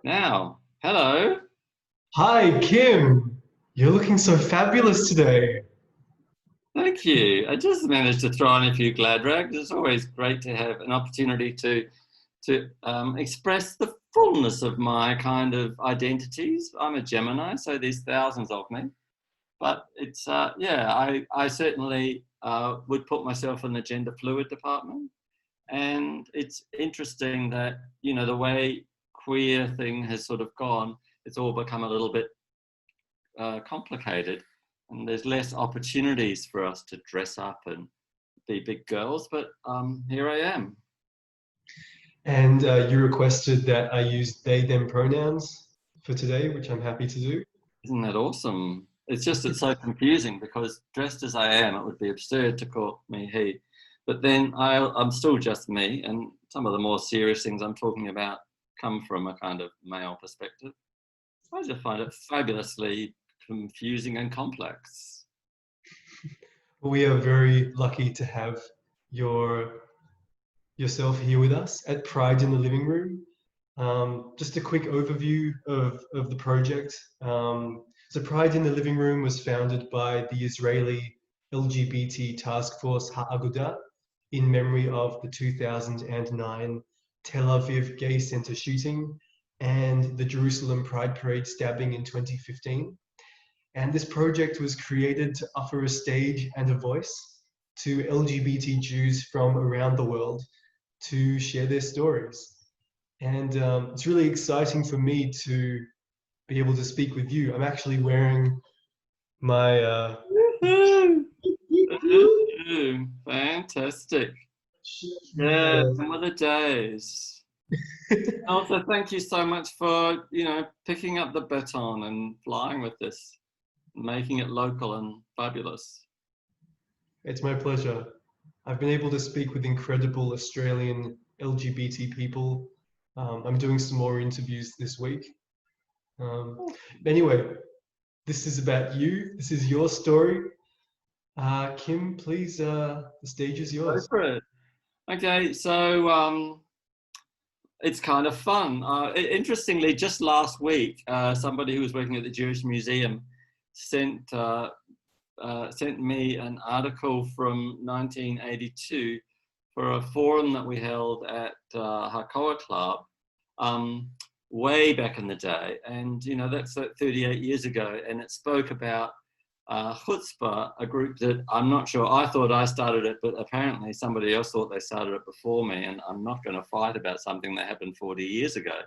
Now, hello. Hi, Kim. You're looking so fabulous today. Thank you. I just managed to throw on a few glad rags. It's always great to have an opportunity to express the fullness of my kind of identities. I'm a Gemini, so there's thousands of me. But it's yeah, I certainly would put myself in the gender fluid department. And it's interesting that the way queer thing has sort of gone, it's all become a little bit complicated, and there's less opportunities for us to dress up and be big girls. But here I am. And you requested that I use they, them pronouns for today, which I'm happy to do. Isn't that awesome? It's so confusing because dressed as I am, it would be absurd to call me he. But then I'm still just me, and some of the more serious things I'm talking about come from a kind of male perspective. I just find it fabulously confusing and complex. We are very lucky to have your yourself here with us at Pride in the Living Room. Just a quick overview of the project. So Pride in the Living Room was founded by the Israeli LGBT taskforce Agudah in memory of the 2009 Tel Aviv Gay Center shooting and the Jerusalem Pride Parade stabbing in 2015. And this project was created to offer a stage and a voice to LGBT Jews from around the world to share their stories. And it's really exciting for me to be able to speak with you. I'm actually wearing my Woohoo! Woohoo! Fantastic. Yeah, yeah. some of the days. Also, thank you so much for, picking up the baton and flying with this, making it local and fabulous. It's my pleasure. I've been able to speak with incredible Australian LGBT people. I'm doing some more interviews this week. Um, anyway, this is about you. This is your story. Kim, please, the stage is Go yours. for it. Okay, so it's kind of fun. Interestingly, just last week, somebody who was working at the Jewish Museum sent sent me an article from 1982 for a forum that we held at Hakoah Club way back in the day. And, that's 38 years ago. And it spoke about Chutzpah, a group that I'm not sure, I thought I started it, but apparently somebody else thought they started it before me. And I'm not going to fight about something that happened 40 years ago.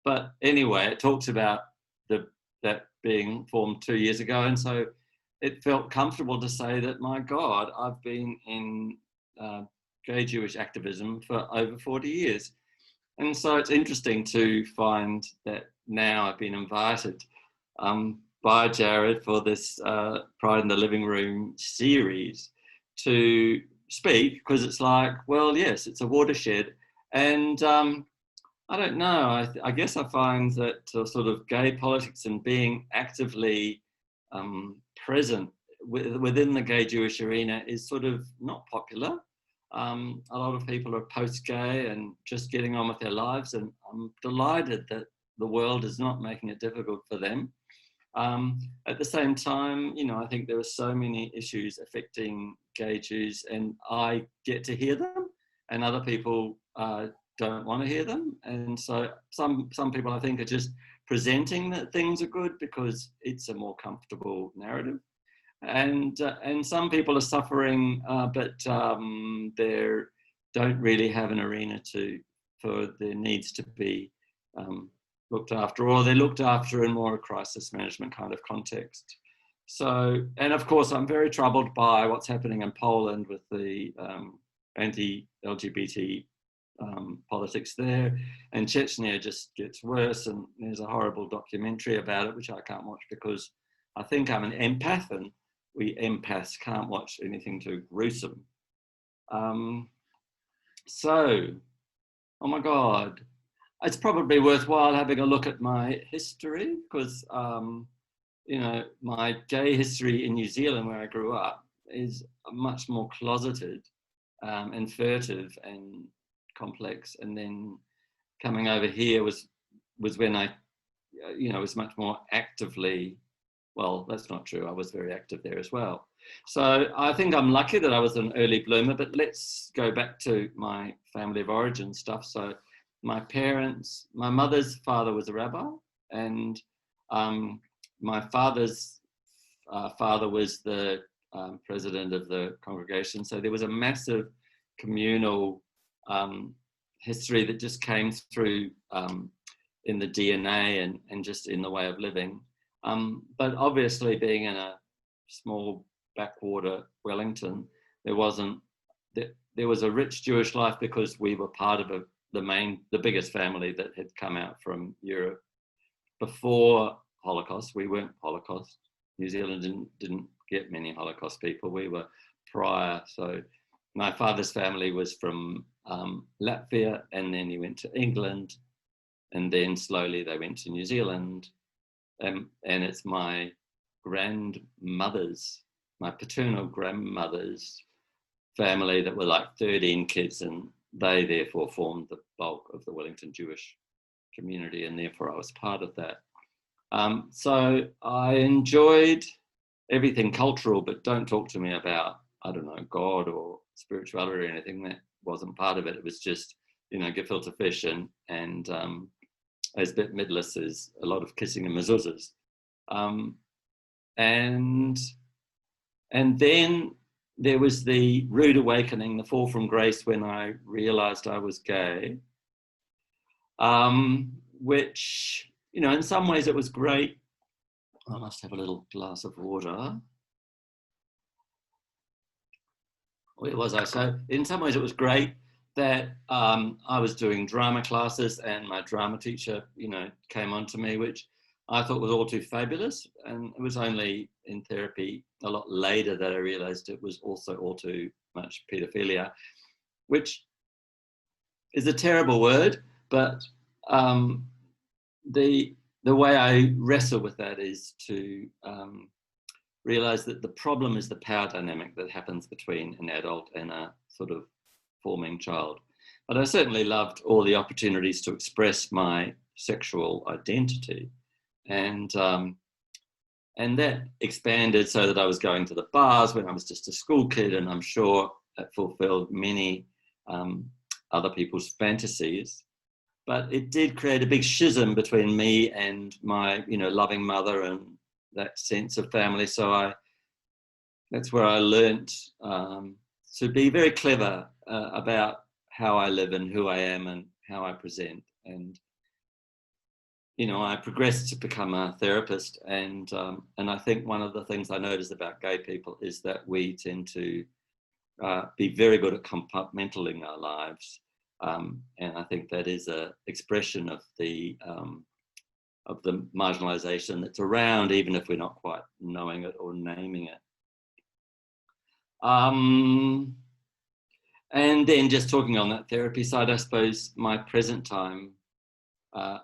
But anyway, it talks about that being formed 2 years ago. And so it felt comfortable to say that, my God, I've been in gay Jewish activism for over 40 years. And so it's interesting to find that now I've been invited by Jared for this Pride in the Living Room series to speak, because it's like, well, yes, it's a watershed. And I don't know, I guess I find that sort of gay politics and being actively present within the gay Jewish arena is sort of not popular. A lot of people are post-gay and just getting on with their lives, and I'm delighted that the world is not making it difficult for them. At the same time, I think there are so many issues affecting gay Jews, and I get to hear them, and other people don't want to hear them. And so some people, I think, are just presenting that things are good because it's a more comfortable narrative. And some people are suffering, but they don't really have an arena for their needs to be looked after, or they're looked after in more a crisis management kind of context. So, and of course, I'm very troubled by what's happening in Poland with the anti-LGBT politics there, and Chechnya just gets worse. And there's a horrible documentary about it, which I can't watch because I think I'm an empath, and we empaths can't watch anything too gruesome. So, oh my God, it's probably worthwhile having a look at my history, because, my gay history in New Zealand, where I grew up, is much more closeted and furtive and complex. And then coming over here was was when I, was much more actively, well, that's not true. I was very active there as well. So I think I'm lucky that I was an early bloomer, but let's go back to my family of origin stuff. So my mother's father was a rabbi, and my father's father was the president of the congregation. So there was a massive communal history that just came through in the DNA and just in the way of living. But obviously, being in a small backwater Wellington, there was a rich Jewish life because we were part of the biggest family that had come out from Europe before Holocaust. We weren't Holocaust. New Zealand didn't get many Holocaust people. We were prior. So my father's family was from Latvia, and then he went to England, and then slowly they went to New Zealand. And it's my paternal grandmother's family that were like 13 kids, and they therefore formed the bulk of the Wellington Jewish community, and therefore I was part of that. So I enjoyed everything cultural, but don't talk to me about, I don't know, God or spirituality or anything. That wasn't part of it. It was just, gefilte fish and as Bette Midler says, a lot of kissing and mezuzahs. And then there was the rude awakening, the fall from grace, when I realized I was gay, which, in some ways it was great. I must have a little glass of water. Where was I? So in some ways it was great that I was doing drama classes, and my drama teacher, came on to me, which I thought was all too fabulous. And it was only in therapy a lot later that I realized it was also all too much pedophilia, which is a terrible word, but the way I wrestle with that is to realize that the problem is the power dynamic that happens between an adult and a sort of forming child. But I certainly loved all the opportunities to express my sexual identity, and that expanded so that I was going to the bars when I was just a school kid, and I'm sure that fulfilled many other people's fantasies. But it did create a big schism between me and my, loving mother and that sense of family. So that's where I learnt to be very clever about how I live and who I am and how I present. And, I progressed to become a therapist. And I think one of the things I noticed about gay people is that we tend to be very good at compartmentalizing our lives. And I think that is an expression of the marginalization that's around, even if we're not quite knowing it or naming it. And then just talking on that therapy side, I suppose my present time, I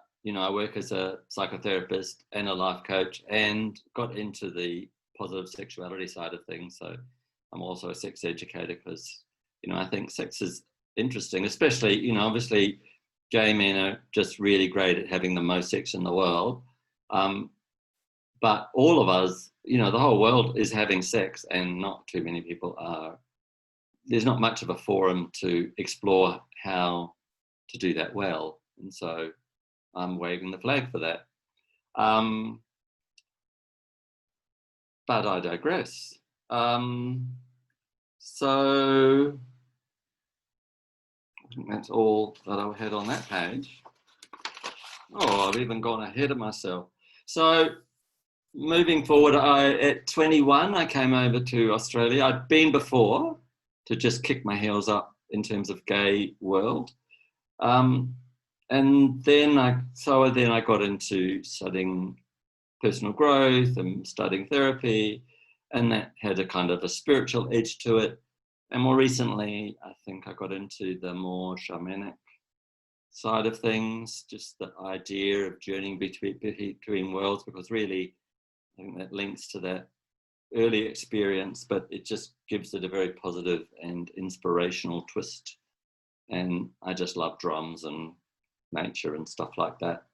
work as a psychotherapist and a life coach, and got into the positive sexuality side of things. So I'm also a sex educator because, I think sex is interesting, especially, obviously gay men are just really great at having the most sex in the world. But all of us, the whole world is having sex, and not too many people are. There's not much of a forum to explore how to do that well. And so I'm waving the flag for that. But I digress. So I think that's all that I had on that page. Oh, I've even gone ahead of myself. So moving forward, at 21, I came over to Australia. I'd been before to just kick my heels up in terms of gay world. And then I got into studying personal growth and studying therapy, and that had a kind of a spiritual edge to it. And more recently, I think I got into the more shamanic side of things, just the idea of journeying between worlds, because really, I think that links to that early experience, but it just gives it a very positive and inspirational twist. And I just love drums and nature and stuff like that.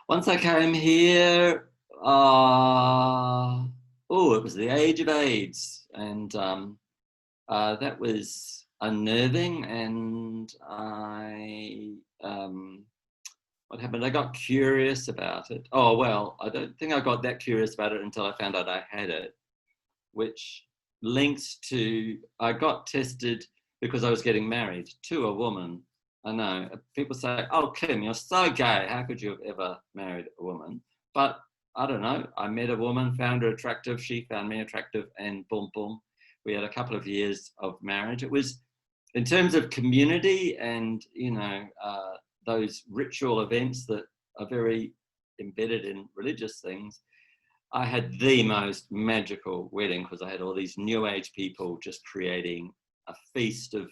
Once I came here, it was the age of AIDS, and that was unnerving. And what happened? I got curious about it. Oh, well, I don't think I got that curious about it until I found out I had it, which links to, I got tested because I was getting married to a woman. I know people say, "Oh, Kim, you're so gay. How could you have ever married a woman?" But I don't know. I met a woman, found her attractive. She found me attractive, and boom, boom. We had a couple of years of marriage. It was, in terms of community and, those ritual events that are very embedded in religious things, I had the most magical wedding because I had all these new age people just creating a feast of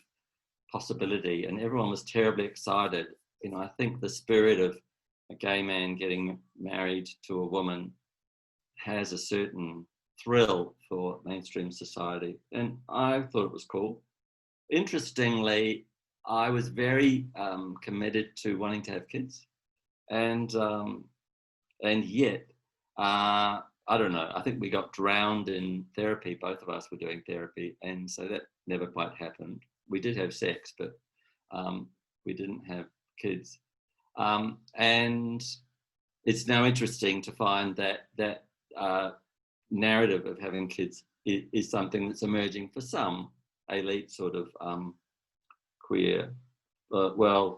possibility, and everyone was terribly excited. I think the spirit of a gay man getting married to a woman has a certain thrill for mainstream society, and I thought it was cool. Interestingly, I was very committed to wanting to have kids, and yet I don't know, I think we got drowned in therapy. Both of us were doing therapy, and so that never quite happened. We did have sex, but we didn't have kids. And it's now interesting to find that narrative of having kids is something that's emerging for some elite sort of queer,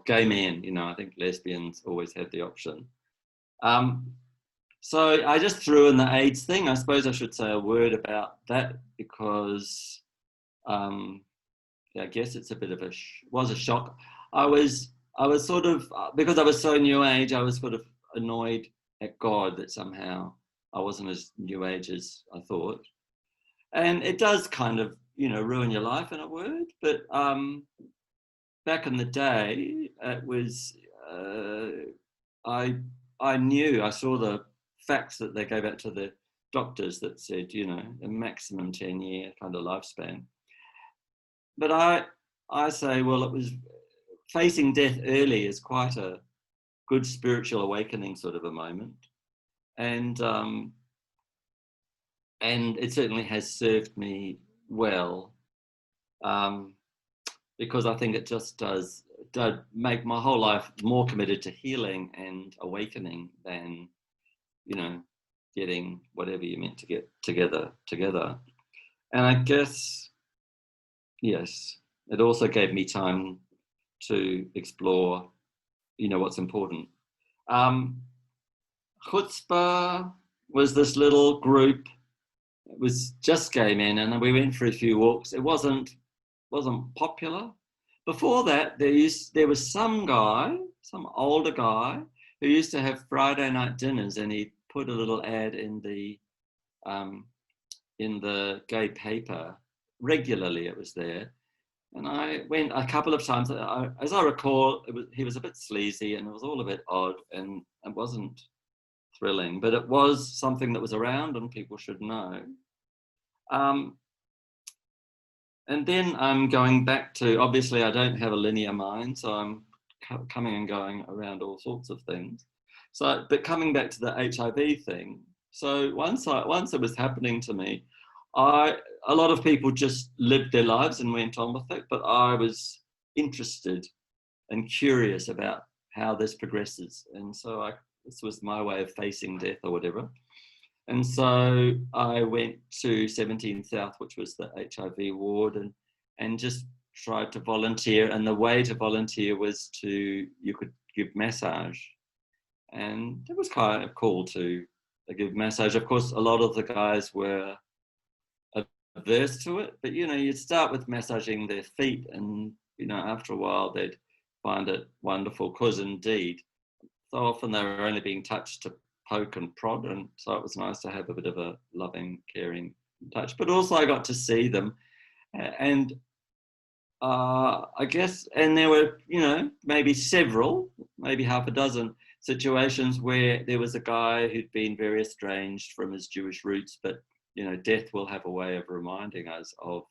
gay men. I think lesbians always had the option. So I just threw in the AIDS thing. I suppose I should say a word about that because I guess it's a bit of was a shock. I was sort of, because I was so new age, I was sort of annoyed at God that somehow I wasn't as new age as I thought. And it does kind of, ruin your life in a word. But back in the day, it was, I knew, I saw the facts that they gave out to the doctors that said, a maximum 10-year kind of lifespan. But I say, well, it was facing death early is quite a good spiritual awakening sort of a moment. And it certainly has served me well, because I think it just does make my whole life more committed to healing and awakening than, getting whatever you meant to get together. And I guess, yes, it also gave me time to explore, what's important. Chutzpah was this little group. It was just gay men, and we went for a few walks. It wasn't popular. Before that, there was some older guy, who used to have Friday night dinners, and he put a little ad in the gay paper regularly. It was there, and I went a couple of times. As I recall, he was a bit sleazy, and it was all a bit odd, and it wasn't thrilling, but it was something that was around and people should know. And then I'm going back to, obviously I don't have a linear mind, so I'm coming and going around all sorts of things. But coming back to the HIV thing, so once it was happening to me, a lot of people just lived their lives and went on with it, but I was interested and curious about how this progresses. And so this was my way of facing death or whatever. And so I went to 17 South, which was the HIV ward, and just tried to volunteer. And the way to volunteer was you could give massage. And it was kind of cool to give massage. Of course, a lot of the guys were averse to it, but, you'd start with massaging their feet, and, after a while they'd find it wonderful, because indeed, so often they were only being touched to poke and prod, and so it was nice to have a bit of a loving, caring touch. But also I got to see them, and I guess, and there were, maybe half a dozen situations where there was a guy who'd been very estranged from his Jewish roots, but, death will have a way of reminding us of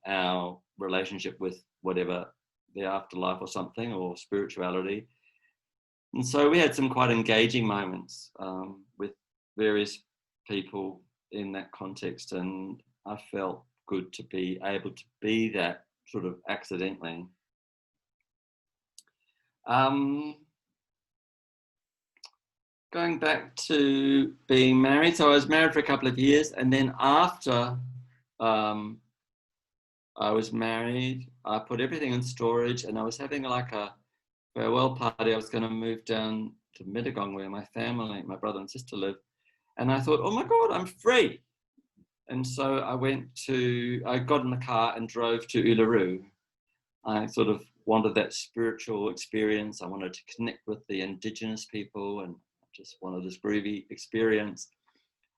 our relationship with whatever, the afterlife or something, or spirituality. And so we had some quite engaging moments with various people in that context, and I felt good to be able to be that sort of accidentally. Going back to being married, so I was married for a couple of years, and then after I was married, I put everything in storage, and I was having like a farewell party. I was going to move down to Mittagong, where my family, my brother and sister live, and I thought, oh my God, I'm free. And so I got in the car and drove to Uluru. I sort of wanted that spiritual experience. I wanted to connect with the indigenous people and just wanted this groovy experience.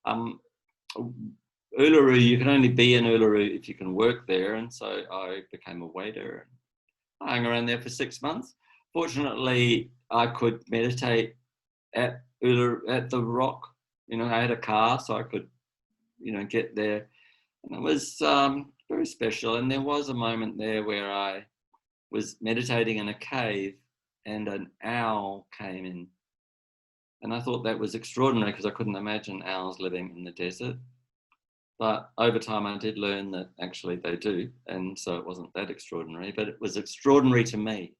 Uluru, you can only be in Uluru if you can work there. And so I became a waiter and I hung around there for 6 months. Fortunately, I could meditate at Uluru, at the rock. You know, I had a car, so I could, you know, get there. And it was very special. And there was a moment there where I was meditating in a cave and an owl came in. And I thought that was extraordinary because I couldn't imagine owls living in the desert. But over time, I did learn that actually they do. And so it wasn't that extraordinary, but it was extraordinary to me.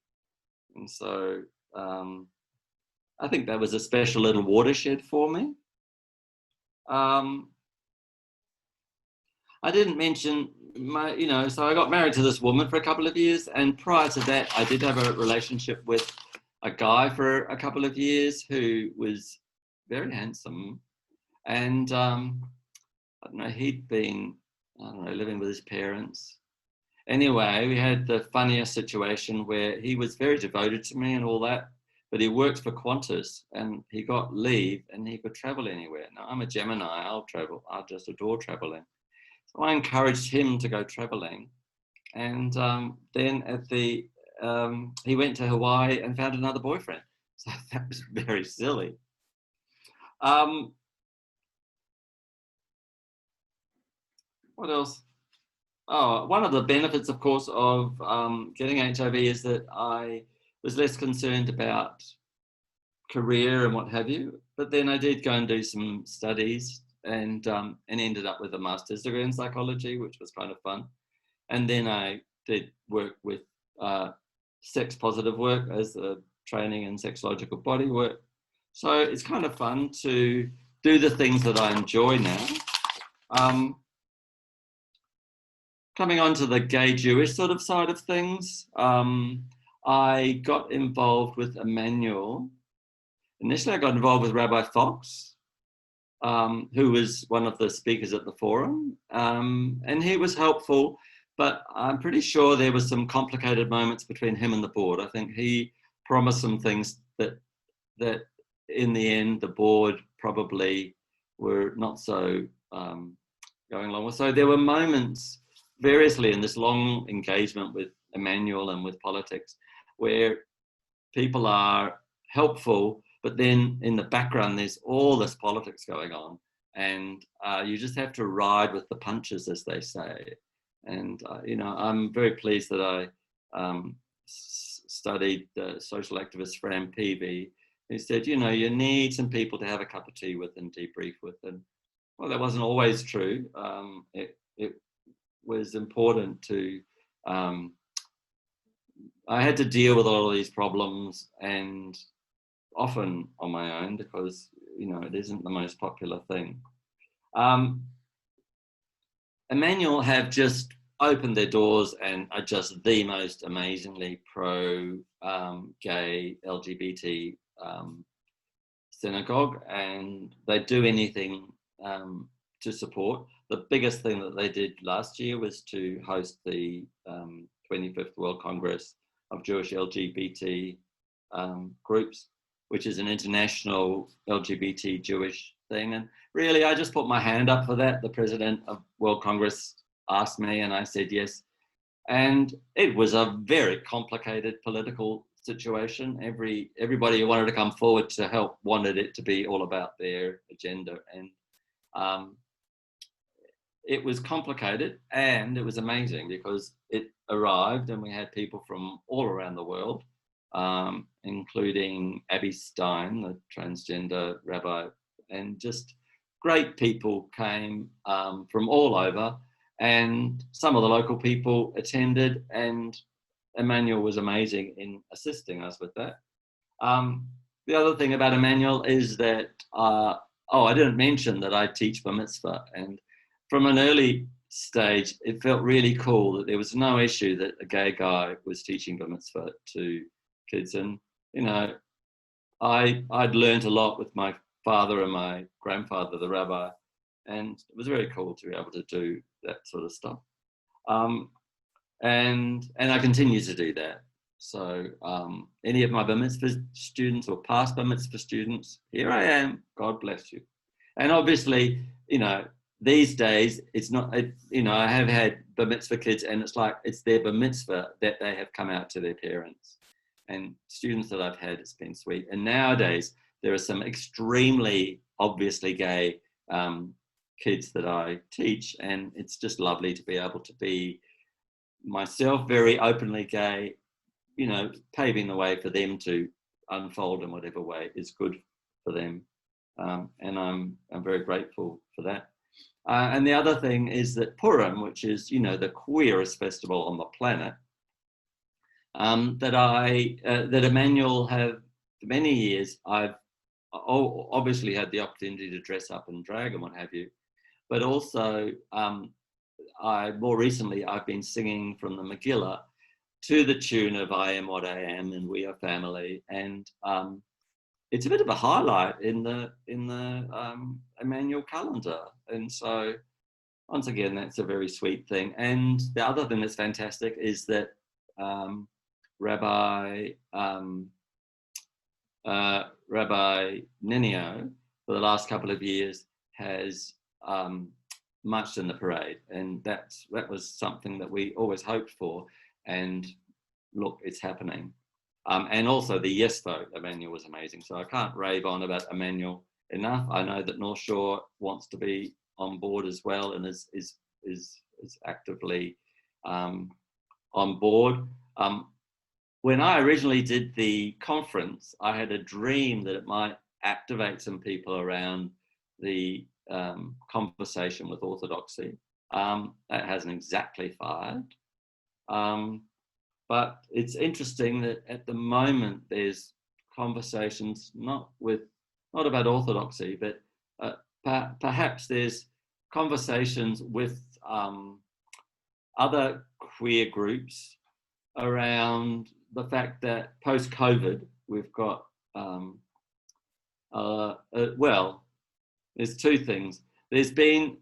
And so I think that was a special little watershed for me. I didn't mention so I got married to this woman for a couple of years. And prior to that, I did have a relationship with a guy for a couple of years who was very handsome. And I don't know, he'd been, living with his parents. Anyway, we had the funniest situation where he was very devoted to me and all that, but he worked for Qantas and he got leave and he could travel anywhere. Now, I'm a Gemini, I'll travel. I just adore traveling. So I encouraged him to go traveling. And then he went to Hawaii and found another boyfriend. So that was very silly. What else? Oh, one of the benefits, of course, of getting HIV is that I was less concerned about career and what have you. But then I did go and do some studies and ended up with a master's degree in psychology, which was kind of fun. And then I did work with sex positive work as a training in sexological body work. So it's kind of fun to do the things that I enjoy now. Coming on to the gay Jewish sort of side of things, I got involved with Emmanuel. Initially, I got involved with Rabbi Fox, who was one of the speakers at the forum, and he was helpful, but I'm pretty sure there were some complicated moments between him and the board. I think he promised some things that in the end, the board probably were not so going along with. So there were moments variously in this long engagement with Emmanuel and with politics where people are helpful, but then in the background there's all this politics going on, and you just have to ride with the punches, as they say. And I'm very pleased that I studied the social activist Fran Peavy, who said, you need some people to have a cup of tea with and debrief with. And well, that wasn't always true. It was important to, I had to deal with all of these problems, and often on my own, because, it isn't the most popular thing. Emmanuel have just opened their doors and are just the most amazingly pro-gay LGBT synagogue, and they do anything to support. The biggest thing that they did last year was to host the 25th World Congress of Jewish LGBT groups, which is an international LGBT Jewish thing. And really, I just put my hand up for that. The president of World Congress asked me and I said yes. And it was a very complicated political situation. Everybody who wanted to come forward to help wanted it to be all about their agenda. And it was complicated, and it was amazing because it arrived and we had people from all around the world. including Abby Stein, the transgender rabbi, and just great people came from all over, and some of the local people attended, and Emmanuel was amazing in assisting us with that. The other thing about Emmanuel is that, I didn't mention that I teach bar mitzvah, and from an early stage, it felt really cool that there was no issue that a gay guy was teaching bar mitzvah to kids. And, you know, I'd learned a lot with my father and my grandfather, the rabbi, and it was very cool to be able to do that sort of stuff. And I continue to do that. So any of my bar mitzvah students or past bar mitzvah students, here I am, God bless you. And obviously, you know, these days, it's not, you know, I have had bar mitzvah kids, and it's like, it's their bar mitzvah that they have come out to their parents. And students that I've had, it's been sweet. And nowadays, there are some extremely obviously gay kids that I teach, and it's just lovely to be able to be myself, very openly gay, you know, paving the way for them to unfold in whatever way is good for them. And I'm very grateful for that. And the other thing is that Purim, which is, you know, the queerest festival on the planet, that Emmanuel have, for many years, I've obviously had the opportunity to dress up and drag and what have you, but also more recently I've been singing from the Megillah to the tune of I Am What I Am and We Are Family, and it's a bit of a highlight in the Emmanuel calendar. And so once again, that's a very sweet thing. And the other thing that's fantastic is that Rabbi Nenio, for the last couple of years, has marched in the parade, and that was something that we always hoped for, and look, it's happening. And also the yes vote, Emmanuel was amazing. So I can't rave on about Emmanuel enough. I know that North Shore wants to be on board as well, and is actively on board. When I originally did the conference, I had a dream that it might activate some people around the conversation with orthodoxy. That hasn't exactly fired. But it's interesting that at the moment there's conversations not about orthodoxy, but perhaps there's conversations with other queer groups around the fact that post-COVID we've got, well, there's two things. There's been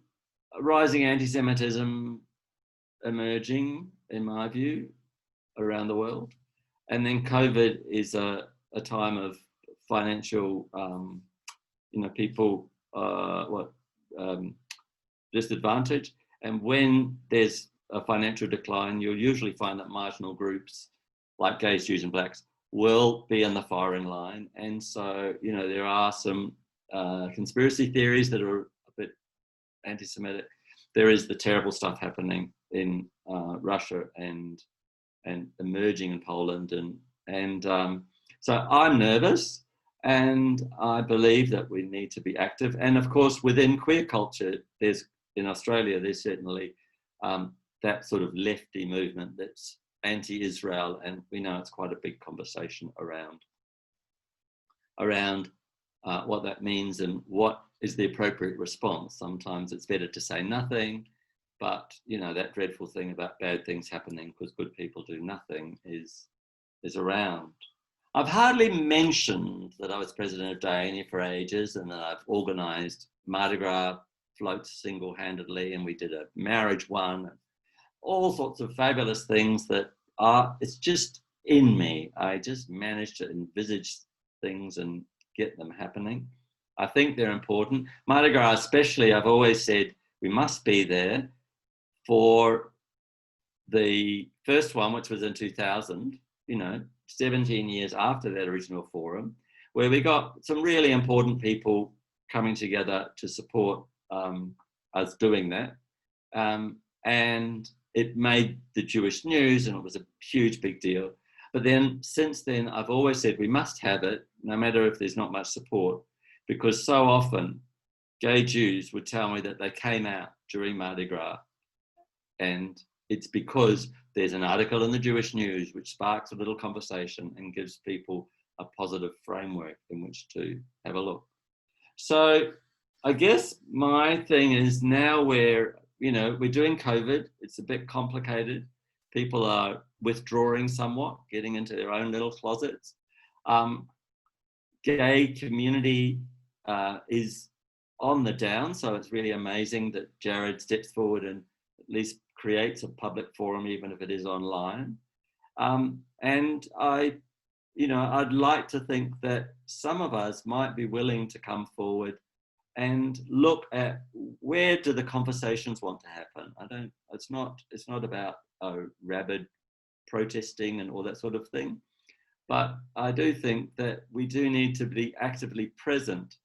rising anti-Semitism emerging, in my view, around the world. And then COVID is a time of financial, you know, people, disadvantage. And when there's a financial decline, you'll usually find that marginal groups like gays, Jews and blacks will be in the firing line. And so, you know, there are some conspiracy theories that are a bit anti-Semitic. There is the terrible stuff happening in Russia and emerging in Poland. And so I'm nervous, and I believe that we need to be active. And of course, within queer culture, in Australia, there's certainly that sort of lefty movement that's anti-Israel, and we know it's quite a big conversation around what that means and what is the appropriate response. Sometimes it's better to say nothing, but you know, that dreadful thing about bad things happening because good people do nothing is around. I've hardly mentioned that I was president of Diana for ages, and that I've organised Mardi Gras floats single-handedly, and we did a marriage one, and all sorts of fabulous things that it's just in me. I just managed to envisage things and get them happening. I think they're important. Mardi Gras especially, I've always said we must be there for the first one, which was in 2000, you know, 17 years after that original forum, where we got some really important people coming together to support us doing that. And it made the Jewish news, and it was a huge, big deal. But then since then, I've always said we must have it, no matter if there's not much support, because so often gay Jews would tell me that they came out during Mardi Gras, and it's because there's an article in the Jewish News which sparks a little conversation and gives people a positive framework in which to have a look. So I guess my thing is, now we're doing COVID, it's a bit complicated. People are withdrawing somewhat, getting into their own little closets. Gay community is on the down, so it's really amazing that Jared steps forward and at least creates a public forum, even if it is online. And I'd like to think that some of us might be willing to come forward and look at where do the conversations want to happen. It's not about rabid protesting and all that sort of thing, but I do think that we do need to be actively present,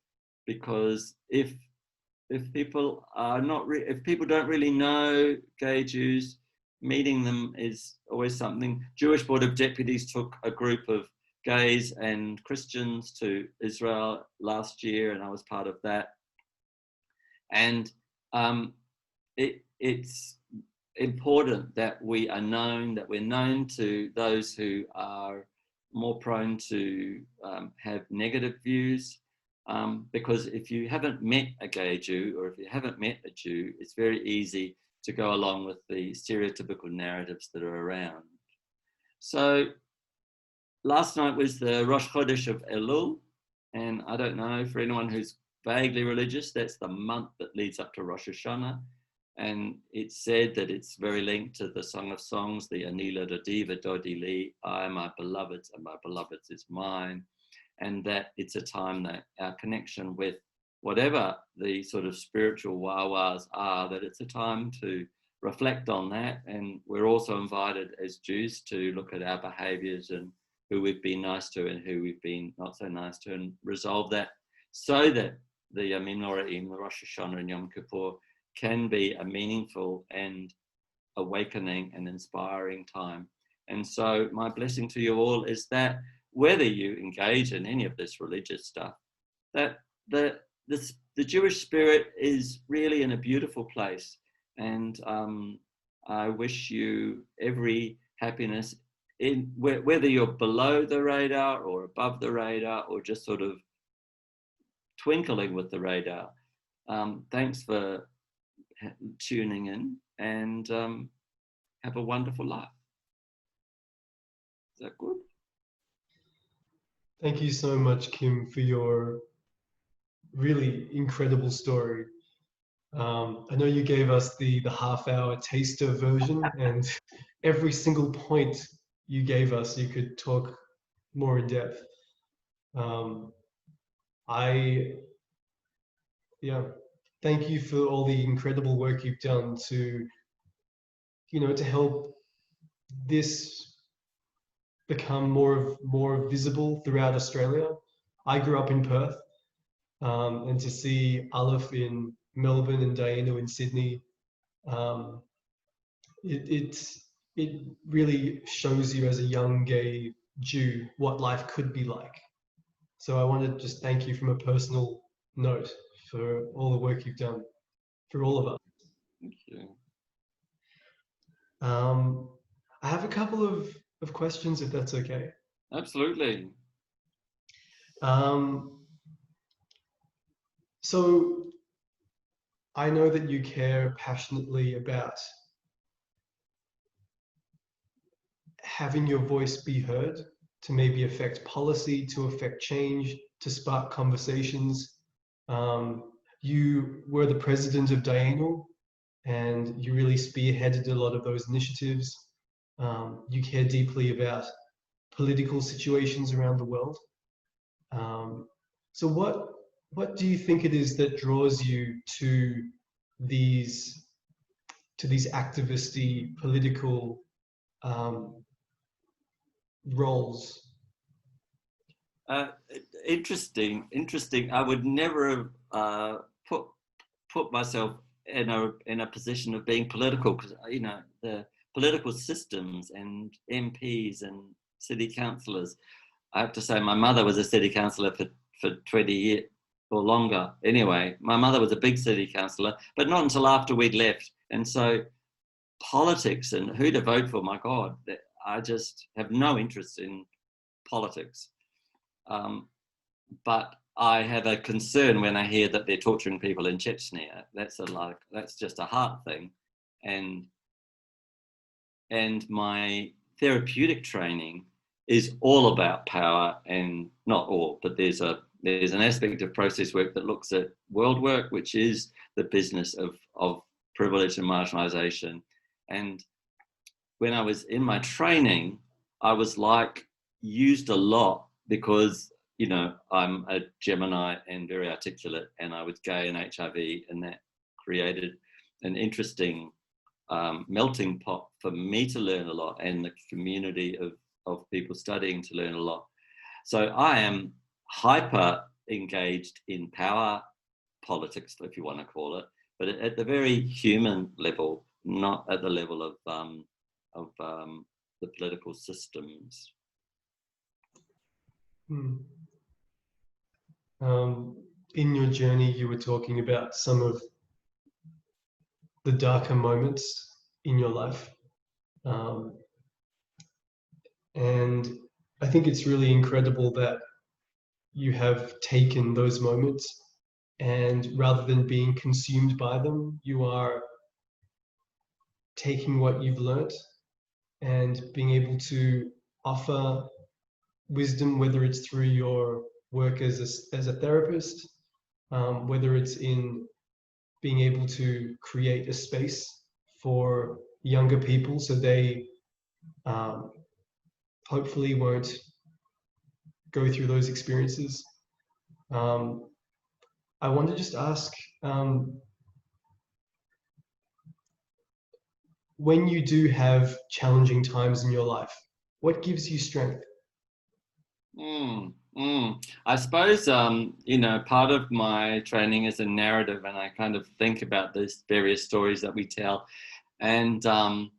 because if people are not, if people don't really know gay Jews, meeting them is always something. Jewish Board of Deputies took a group of gays and Christians to Israel last year, and I was part of that. And it's important that we are known, that we're known to those who are more prone to have negative views. Because if you haven't met a gay Jew, or if you haven't met a Jew, it's very easy to go along with the stereotypical narratives that are around. So last night was the Rosh Chodesh of Elul, and I don't know, for anyone who's vaguely religious, that's the month that leads up to Rosh Hashanah, and it's said that it's very linked to the Song of Songs, the Anila Dodiva Dodi Li, I am my beloved's and my beloved's is mine, and that it's a time that our connection with whatever the sort of spiritual wah-wahs are, that it's a time to reflect on that. And we're also invited as Jews to look at our behaviours and who we've been nice to and who we've been not so nice to, and resolve that, so that the Yamim Noraim, the Rosh Hashanah and Yom Kippur, can be a meaningful and awakening and inspiring time. And so my blessing to you all is that whether you engage in any of this religious stuff, that the Jewish spirit is really in a beautiful place. And I wish you every happiness, in whether you're below the radar or above the radar, or just sort of twinkling with the radar. Thanks for tuning in, and have a wonderful life. Is that good? Thank you so much, Kim, for your really incredible story. I know you gave us the half-hour taster version, and every single point you gave us, you could talk more in depth. Thank you for all the incredible work you've done to help this become more visible throughout Australia. I grew up in Perth, and to see Aleph in Melbourne and Diana in Sydney, it really shows you as a young gay Jew what life could be like. So I want to just thank you from a personal note for all the work you've done for all of us. Thank you. I have a couple of questions, if that's okay. Absolutely. So I know that you care passionately about having your voice be heard, to maybe affect policy, to affect change, to spark conversations. You were the president of Diana, and you really spearheaded a lot of those initiatives. You care deeply about political situations around the world. So what do you think it is that draws you to these activist-y political roles? Interesting. I would never have put myself in a position of being political, because the political systems and MPs and city councillors. I have to say my mother was a city councillor for 20 years or longer. Anyway, my mother was a big city councillor, but not until after we'd left. And so politics and who to vote for, my God, I just have no interest in politics. But I have a concern when I hear that they're torturing people in Chechnya. That's just a heart thing. And my therapeutic training is all about power, and not all, but there's an aspect of process work that looks at world work, which is the business of privilege and marginalization. And when I was in my training, I was used a lot because, you know, I'm a Gemini and very articulate, and I was gay and HIV, and that created an interesting melting pot for me to learn a lot, and the community of people studying to learn a lot. So I am hyper engaged in power politics, if you want to call it, but at the very human level, not at the level of the political systems. In your journey, you were talking about some of the darker moments in your life. And I think it's really incredible that you have taken those moments, and rather than being consumed by them, you are taking what you've learnt and being able to offer wisdom, whether it's through your work as a therapist, whether it's in being able to create a space for younger people so they hopefully won't go through those experiences. I want to just ask, when you do have challenging times in your life, what gives you strength? I suppose, you know, part of my training is a narrative, and I kind of think about these various stories that we tell. And there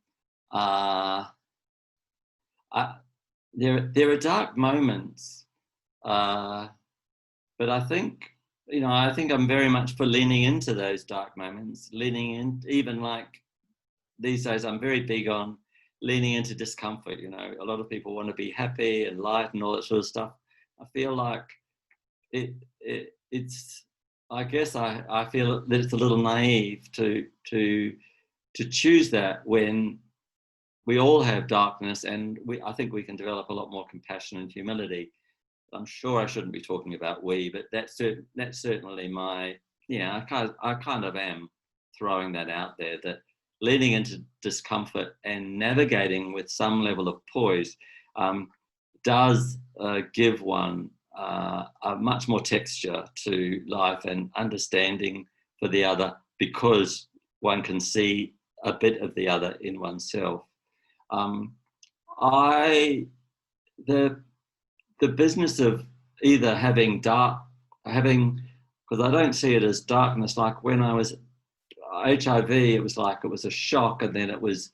are dark moments, but I think, you know, I think I'm very much for leaning into those dark moments, leaning in, even like these days, I'm very big on leaning into discomfort. You know, a lot of people want to be happy and light and all that sort of stuff. I feel like it's, I guess I feel that it's a little naive to choose that when we all have darkness, and I think we can develop a lot more compassion and humility. I'm sure I shouldn't be talking about we, but that's certainly my, yeah, I kind of am throwing that out there, that leaning into discomfort and navigating with some level of poise does give one a much more texture to life and understanding for the other, because one can see a bit of the other in oneself. The business of either having, because I don't see it as darkness, like when I was HIV, it was like it was a shock, and then it was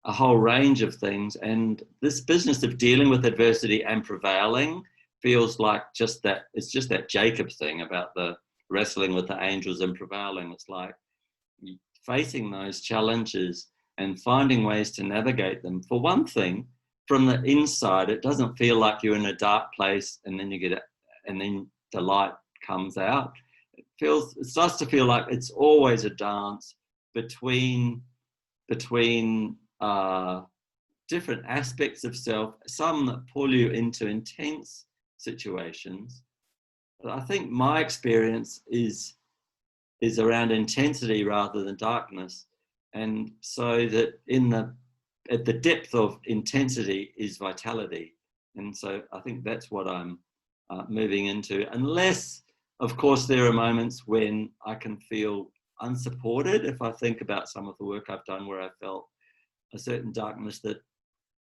a whole range of things. And this business of dealing with adversity and prevailing feels like just that, it's just that Jacob thing about the wrestling with the angels and prevailing. It's like facing those challenges and finding ways to navigate them. For one thing, from the inside, it doesn't feel like you're in a dark place and then you get it, and then the light comes out. It starts to feel like it's always a dance between different aspects of self, some that pull you into intense situations. But I think my experience is around intensity rather than darkness. And so that at the depth of intensity is vitality. And so I think that's what I'm moving into, unless, of course, there are moments when I can feel unsupported. If I think about some of the work I've done where I felt a certain darkness, that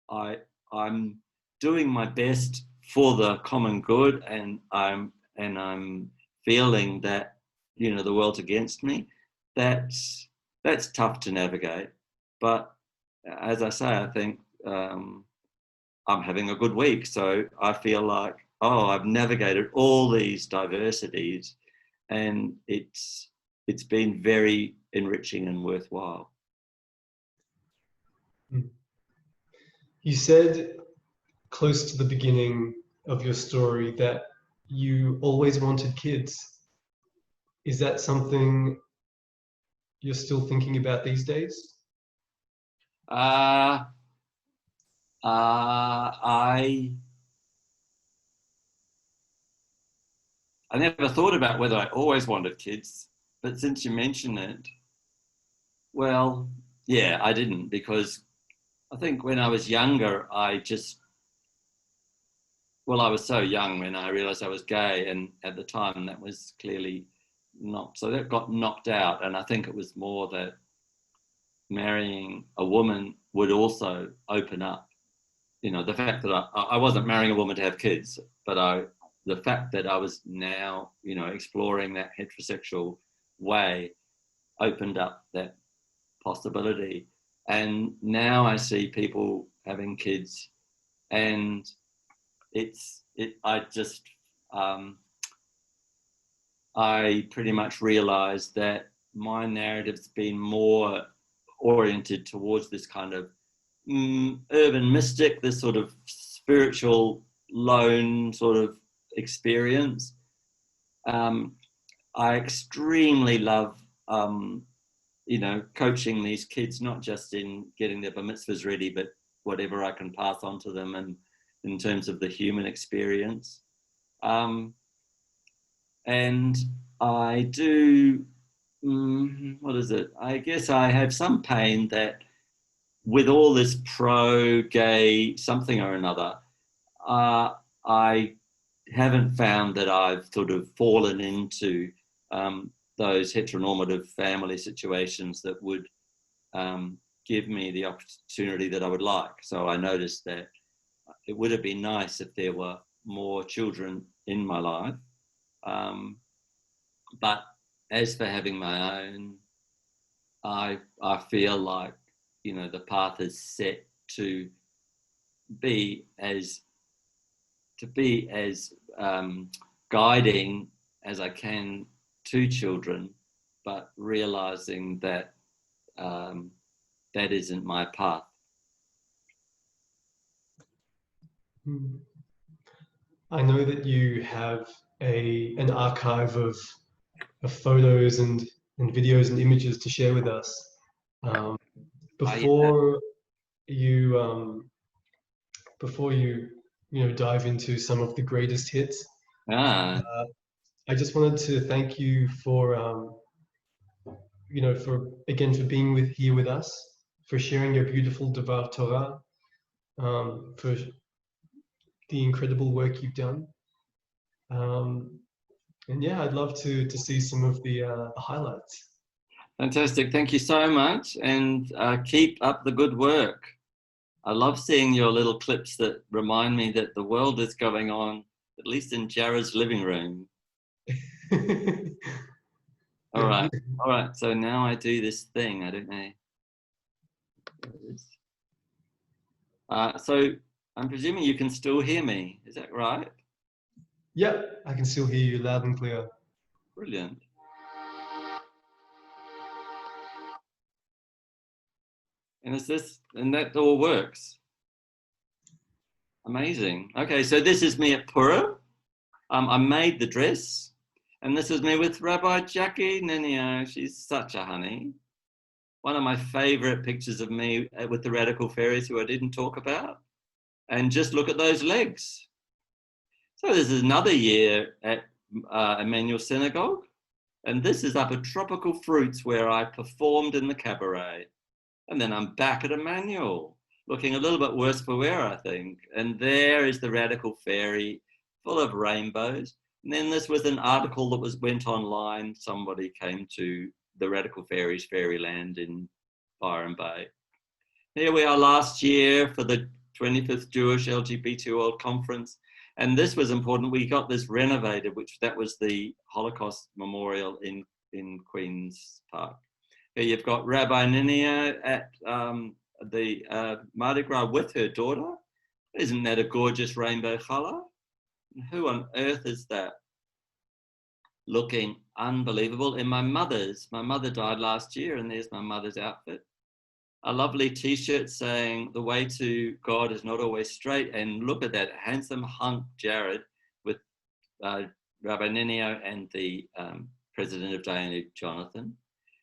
I'm doing my best for the common good, and I'm feeling that, you know, the world's against me. That's tough to navigate. But as I say, I think I'm having a good week. So I feel like, oh, I've navigated all these diversities, and it's been very enriching and worthwhile. You said close to the beginning of your story that you always wanted kids. Is that something you're still thinking about these days? I never thought about whether I always wanted kids, but since you mention it, well, yeah, I didn't, because I think when I was younger, I was so young when I realized I was gay, and at the time that was clearly not, so that got knocked out. And I think it was more that marrying a woman would also open up, the fact that I wasn't marrying a woman to have kids, but the fact that I was now, exploring that heterosexual way opened up that possibility. And now I see people having kids, and I pretty much realized that my narrative's been more oriented towards this kind of urban mystic, this sort of spiritual lone sort of experience. I extremely love, coaching these kids, not just in getting their bar mitzvahs ready, but whatever I can pass on to them, and in terms of the human experience. And I do, what is it? I guess I have some pain that with all this pro-gay something or another, I haven't found that I've sort of fallen into those heteronormative family situations that would give me the opportunity that I would like. So I noticed that it would have been nice if there were more children in my life. But as for having my own, I feel like, the path is set to be as guiding as I can to children, but realizing that that isn't my path. I know that you have an archive of photos and videos and images to share with us. Before you dive into some of the greatest hits, I just wanted to thank you for for being here with us, for sharing your beautiful Devar Torah, for the incredible work you've done. And yeah, I'd love to see some of the highlights. Fantastic. Thank you so much. And keep up the good work. I love seeing your little clips that remind me that the world is going on, at least in Jared's living room. All right. So now I do this thing. I don't know. So I'm presuming you can still hear me. Is that right? Yep, I can still hear you loud and clear. Brilliant. And that all works. Amazing. Okay, so this is me at Purim. I made the dress, and this is me with Rabbi Jackie Nenio. She's such a honey. One of my favorite pictures of me with the radical fairies, who I didn't talk about. And just look at those legs. So this is another year at Emmanuel Synagogue, and this is up at Tropical Fruits, where I performed in the cabaret. And then I'm back at Emmanuel, looking a little bit worse for wear, I think. And there is the radical fairy, full of rainbows. And then this was an article that went online. Somebody came to the Radical Fairies Fairyland in Byron Bay. Here we are last year for the 25th Jewish LGBT World Conference. And this was important. We got this renovated, that was the Holocaust Memorial in Queen's Park. Here you've got Rabbi Ninia at the Mardi Gras with her daughter. Isn't that a gorgeous rainbow colour? Who on earth is that? Looking unbelievable. In my mother died last year, and there's my mother's outfit. A lovely t-shirt saying the way to God is not always straight, and look at that handsome hunk Jared with Rabbi Ninio and the president of Diana, Jonathan.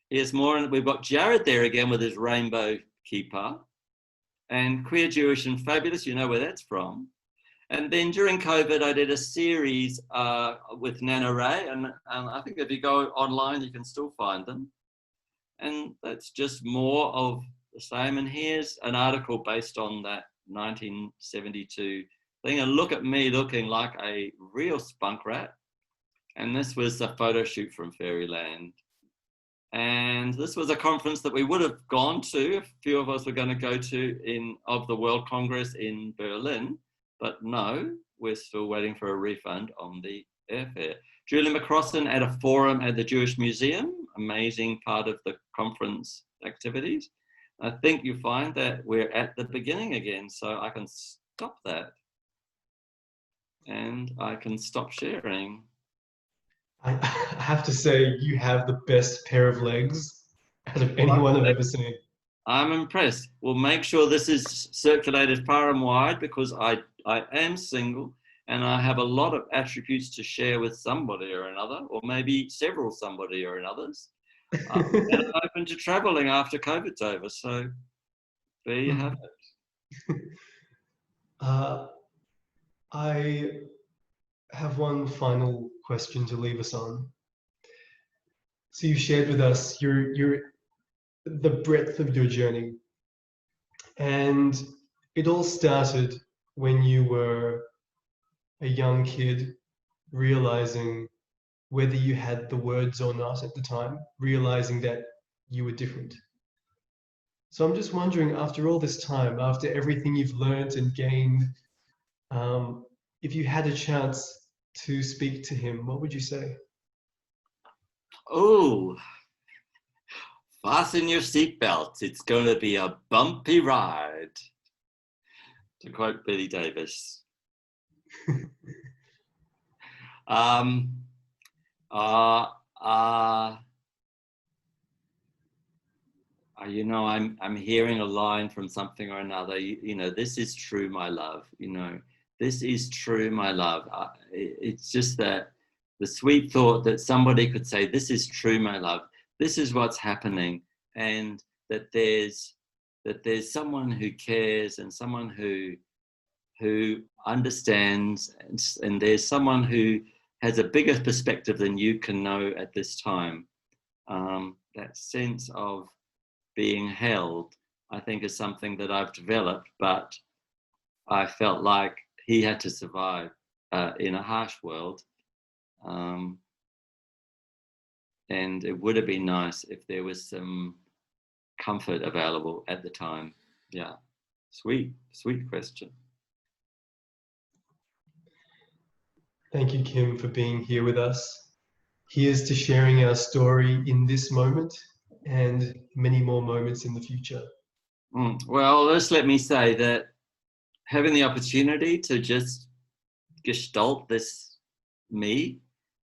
Here's more, and we've got Jared there again with his rainbow kippah, and Queer, Jewish and Fabulous, you know where that's from. And then during COVID, I did a series with Nana Ray, and I think if you go online, you can still find them. And that's just more of the same. And here's an article based on that 1972 thing. And look at me looking like a real spunk rat. And this was a photo shoot from Fairyland. And this was a conference that we would have gone to. A few of us were going to go to of the World Congress in Berlin. But no, we're still waiting for a refund on the airfare. Julie McCrossan at a forum at the Jewish Museum, amazing part of the conference activities. I think you find that we're at the beginning again, so I can stop that. And I can stop sharing. I have to say, you have the best pair of legs out of anyone I've ever seen. I'm impressed. We'll make sure this is circulated far and wide, because I am single and I have a lot of attributes to share with somebody or another, or maybe several somebody or another's. And I'm open to traveling after COVID's over. So there you have it. I have one final question to leave us on. So you shared with us the breadth of your journey, and it all started when you were a young kid, realizing, whether you had the words or not at the time, realizing that you were different. So I'm just wondering, after all this time, after everything you've learned and gained, if you had a chance to speak to him, what would you say? Oh, fasten your seatbelts. It's going to be a bumpy ride, to quote Billy Davis. You know, I'm hearing a line from something or another. You know, this is true, my love. You know, this is true, my love. It's just that the sweet thought that somebody could say, this is true, my love. This is what's happening, and that there's someone who cares, and someone who understands, and there's someone who has a bigger perspective than you can know at this time. That sense of being held, I think, is something that I've developed, but I felt like he had to survive in a harsh world. And it would have been nice if there was some comfort available at the time. Yeah, sweet question. Thank you, Kim, for being here with us. Here's to sharing our story in this moment and many more moments in the future. Well, just let me say that having the opportunity to just gestalt this me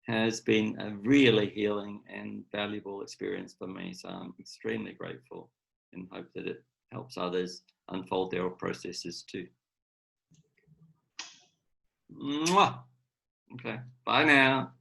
has been a really healing and valuable experience for me. So I'm extremely grateful, and hope that it helps others unfold their processes too. Mwah! Okay, bye now.